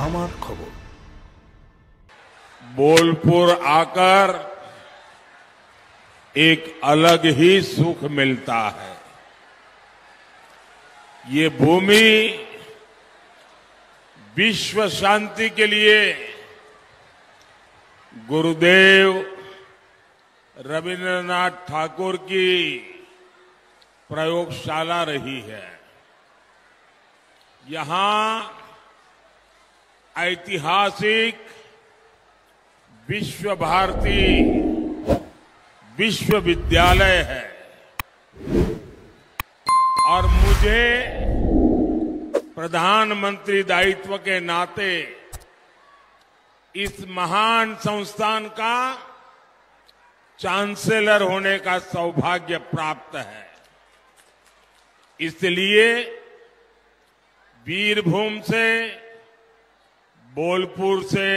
আমার খবর। बोलपुर आकर एक अलग ही सुख मिलता है। ये भूमि विश्व शांति के लिए गुरुदेव रविंद्रनाथ ठाकुर की प्रयोगशाला रही है। यहां ऐतिहासिक विश्व भारती विश्वविद्यालय है और मुझे प्रधानमंत्री दायित्व के नाते इस महान संस्थान का चांसलर होने का सौभाग्य प्राप्त है। इसलिए वीरभूम से, बोलपुर से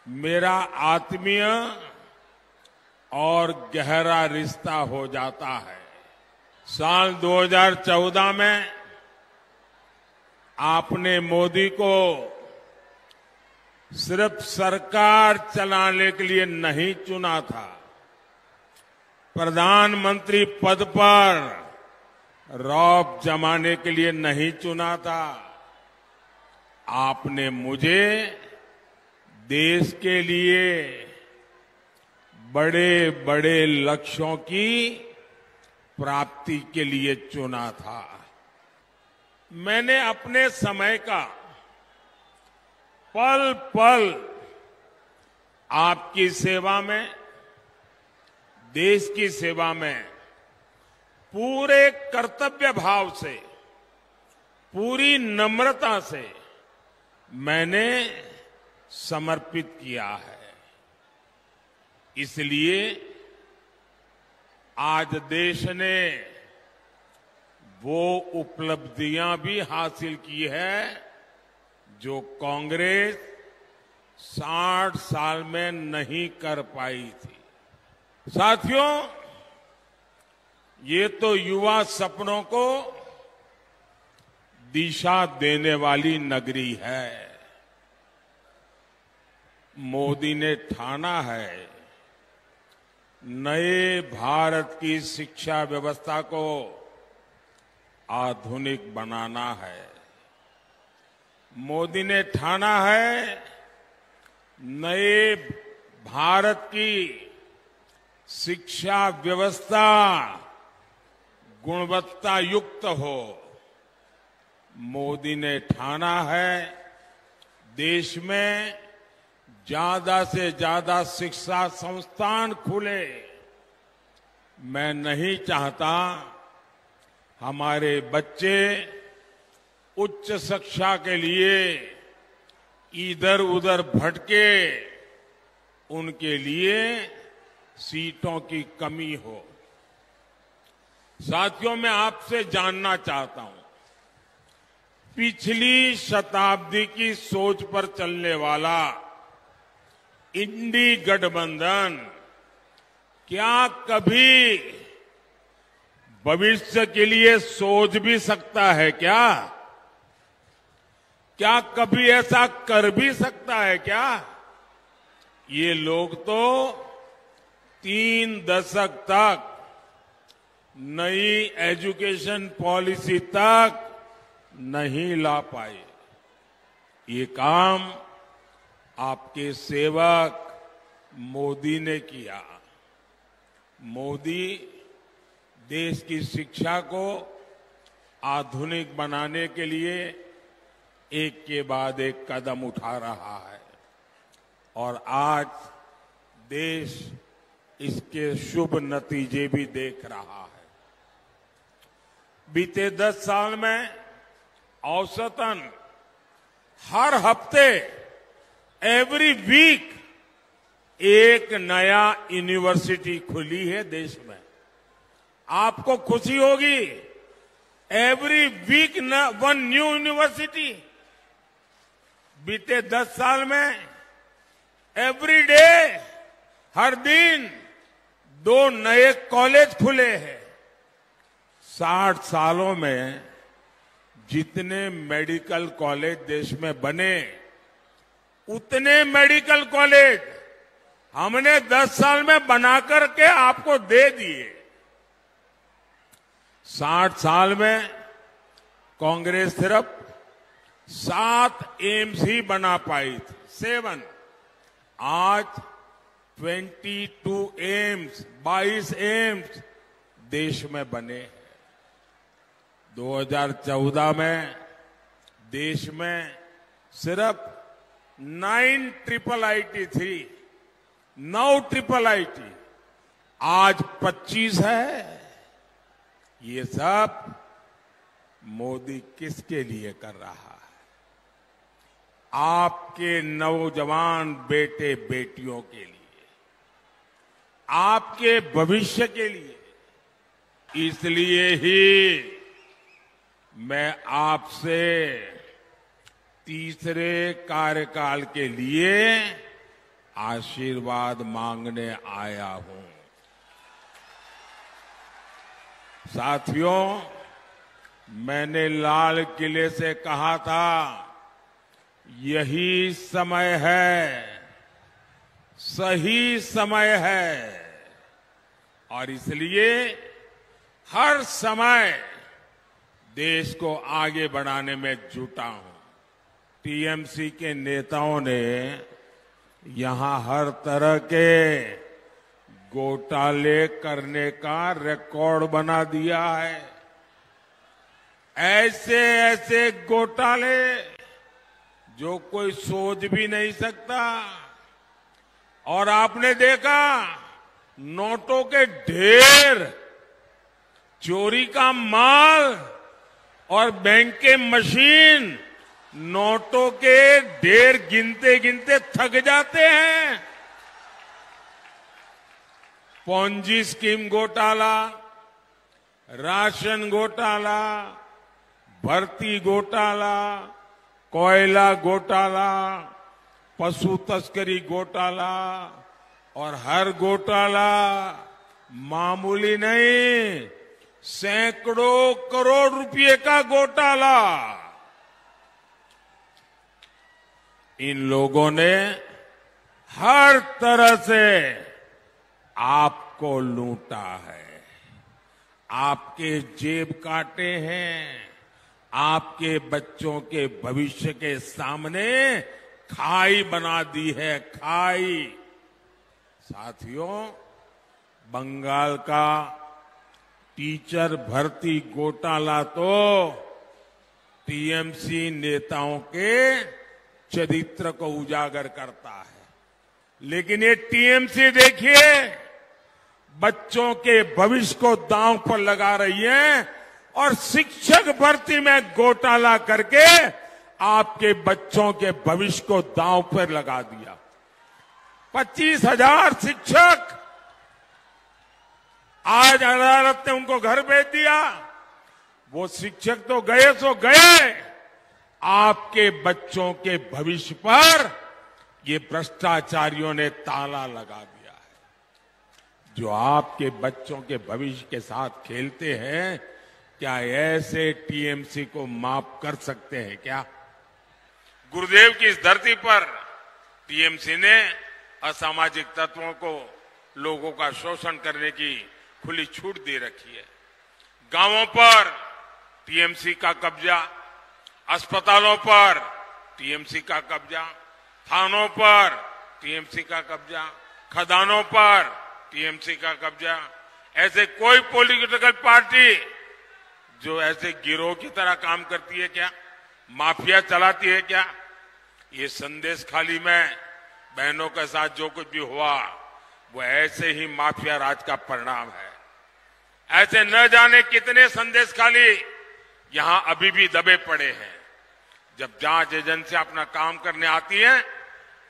मेरा आत्मीय और गहरा रिश्ता हो जाता है। साल 2014 में आपने मोदी को सिर्फ सरकार चलाने के लिए नहीं चुना था, प्रधानमंत्री पद पर रौब जमाने के लिए नहीं चुना था। आपने मुझे देश के लिए बड़े बड़े लक्ष्यों की प्राप्ति के लिए चुना था। मैंने अपने समय का पल पल आपकी सेवा में, देश की सेवा में पूरे कर्तव्य भाव से, पूरी नम्रता से मैंने समर्पित किया है। इसलिए आज देश ने वो उपलब्धियां भी हासिल की है जो कांग्रेस 60 साल में नहीं कर पाई थी। साथियों, ये तो युवा सपनों को दिशा देने वाली नगरी है। मोदी ने ठाना है नए भारत की शिक्षा व्यवस्था को आधुनिक बनाना है। मोदी ने ठाना है नए भारत की शिक्षा व्यवस्था गुणवत्ता युक्त हो। मोदी ने ठाना है देश में ज्यादा से ज्यादा शिक्षा संस्थान खुले। मैं नहीं चाहता हमारे बच्चे उच्च शिक्षा के लिए इधर उधर भटके, उनके लिए सीटों की कमी हो। साथियों, मैं आपसे जानना चाहता हूं, पिछली शताब्दी की सोच पर चलने वाला इंडी गठबंधन क्या कभी भविष्य के लिए सोच भी सकता है क्या? क्या कभी ऐसा कर भी सकता है क्या? ये लोग तो 3 दशक तक नई एजुकेशन पॉलिसी तक नहीं ला पाए। ये काम आपके सेवक मोदी ने किया। मोदी देश की शिक्षा को आधुनिक बनाने के लिए एक के बाद एक कदम उठा रहा है और आज देश इसके शुभ नतीजे भी देख रहा है। बीते 10 साल में औसतन हर हफ्ते, एवरी वीक एक नया यूनिवर्सिटी खुली है देश में। आपको खुशी होगी, every week one new university. बीते 10 साल में एवरी डे, हर दिन 2 नए कॉलेज खुले हैं। 60 सालों में जितने मेडिकल कॉलेज देश में बने उतने मेडिकल कॉलेज हमने 10 साल में बनाकर के आपको दे दिए। 60 साल में कांग्रेस सिर्फ 7 एम्स ही बना पाई थी, 7। आज 22 एम्स, 22 एम्स देश में बने हैं। 2014 में देश में सिर्फ 9 ट्रिपल आईटी थी, 9 ट्रिपल आईटी, आज 25 है। ये सब मोदी किसके लिए कर रहा है? आपके नौजवान बेटे बेटियों के लिए, आपके भविष्य के लिए। इसलिए ही मैं आपसे तीसरे कार्यकाल के लिए आशीर्वाद मांगने आया हूं। साथियों, मैंने लाल किले से कहा था, यही समय है, सही समय है, और इसलिए हर समय देश को आगे बढ़ाने में जुटा हूं। टीएमसी के नेताओं ने यहां हर तरह के घोटाले करने का रिकॉर्ड बना दिया है। ऐसे ऐसे घोटाले जो कोई सोच भी नहीं सकता। और आपने देखा नोटों के ढेर, चोरी का माल और बैंक के मशीन, नोटों के ढेर गिनते गिनते थक जाते हैं। पॉन्जी स्कीम घोटाला, राशन घोटाला, भर्ती घोटाला, कोयला घोटाला, पशु तस्करी घोटाला, और हर घोटाला मामूली नहीं, सैकड़ों करोड़ रुपए का घोटाला। इन लोगों ने हर तरह से आपको लूटा है, आपके जेब काटे हैं, आपके बच्चों के भविष्य के सामने खाई बना दी है, खाई। साथियों, बंगाल का टीचर भर्ती घोटाला तो टीएमसी नेताओं के चरित्र को उजागर करता है। लेकिन ये टीएमसी देखिए, बच्चों के भविष्य को दांव पर लगा रही है और शिक्षक भर्ती में घोटाला करके आपके बच्चों के भविष्य को दांव पर लगा दिया। 25,000 शिक्षक आज अदालत ने उनको घर भेज दिया। वो शिक्षक तो गए सो गए, आपके बच्चों के भविष्य पर ये भ्रष्टाचारियों ने ताला लगा दिया है। जो आपके बच्चों के भविष्य के साथ खेलते हैं, क्या ऐसे टीएमसी को माफ कर सकते हैं क्या? गुरुदेव की इस धरती पर टीएमसी ने असामाजिक तत्वों को, लोगों का शोषण करने की खुली छूट दे रखी है। गांवों पर टीएमसी का कब्जा, अस्पतालों पर टीएमसी का कब्जा, थानों पर टीएमसी का कब्जा, खदानों पर टीएमसी का कब्जा। ऐसे कोई पॉलिटिकल पार्टी जो ऐसे गिरोह की तरह काम करती है क्या? माफिया चलाती है क्या? ये संदेश खाली में बहनों के साथ जो कुछ भी हुआ वो ऐसे ही माफिया राज का परिणाम है। ऐसे न जाने कितने संदेश खाली यहां अभी भी दबे पड़े हैं। जब जांच एजेंसी अपना काम करने आती है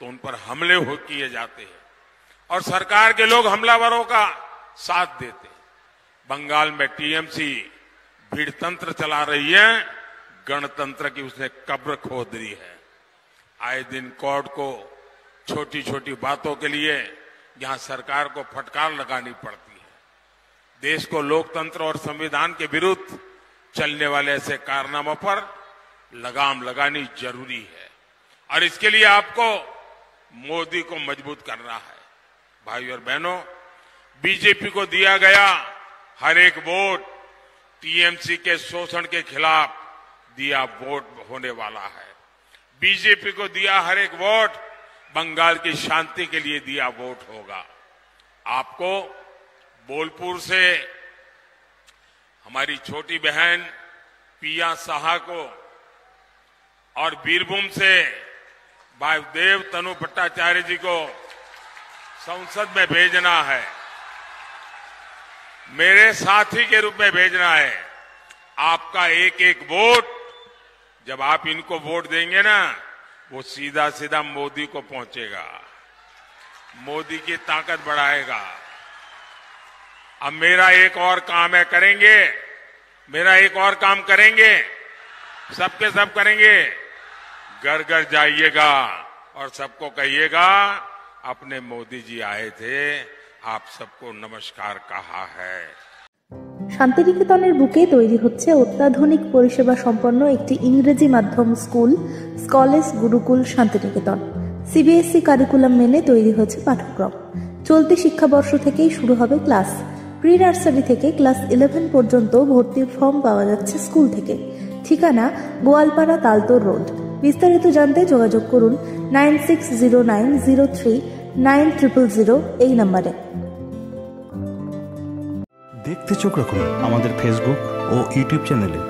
तो उन पर हमले किए जाते हैं और सरकार के लोग हमलावरों का साथ देते हैं। बंगाल में टीएमसी भीड़तंत्र चला रही है, गणतंत्र की उसने कब्र खोद दी है। आए दिन कोर्ट को छोटी छोटी बातों के लिए यहां सरकार को फटकार लगानी पड़ती है। देश को लोकतंत्र और संविधान के विरुद्ध चलने वाले ऐसे कारनामों पर लगाम लगानी जरूरी है और इसके लिए आपको मोदी को मजबूत करना है। भाई और बहनों, बीजेपी को दिया गया हर एक वोट टीएमसी के शोषण के खिलाफ दिया वोट होने वाला है। बीजेपी को दिया हर एक वोट बंगाल की शांति के लिए दिया वोट होगा। आपको बोलपुर से हमारी छोटी बहन पिया साहा को और बीरभूम से भाई देव तनु भट्टाचार्य जी को संसद में भेजना है, मेरे साथी के रूप में भेजना है। आपका एक एक वोट, जब आप इनको वोट देंगे ना, वो सीधा सीधा मोदी को पहुंचेगा, मोदी की ताकत बढ़ाएगा। अब मेरा एक और काम है, मेरा एक और काम करेंगे, सबके सब करेंगे। घर घर जाइएगा और सबको कहिएगा अपने मोदी जी आए थे, आप सबको नमस्कार कहा है। শান্তিনিকেতনের বুকে তৈরি হচ্ছে অত্যাধুনিক পরিষেবা সম্পন্ন একটি ইংরেজি মাধ্যম স্কুল, স্কলেজ গুরুকুল শান্তিনিকেতন। সিবিএসই কারিকুলাম মেনে তৈরি হয়েছে পাঠ্যক্রম। চলতি শিক্ষাবর্ষ থেকেই শুরু হবে ক্লাস। প্রি নার্সারি থেকে ক্লাস 11 পর্যন্ত ভর্তির ফর্ম পাওয়া যাচ্ছে স্কুল থেকে। ঠিকানা গোয়ালপাড়া তালতোর রোড। বিস্তারিত জানতে যোগাযোগ করুন 9609039000 এই নম্বরে। দেখতে চোখ রাখুন আমাদের ফেসবুক ও ইউটিউব চ্যানেলে।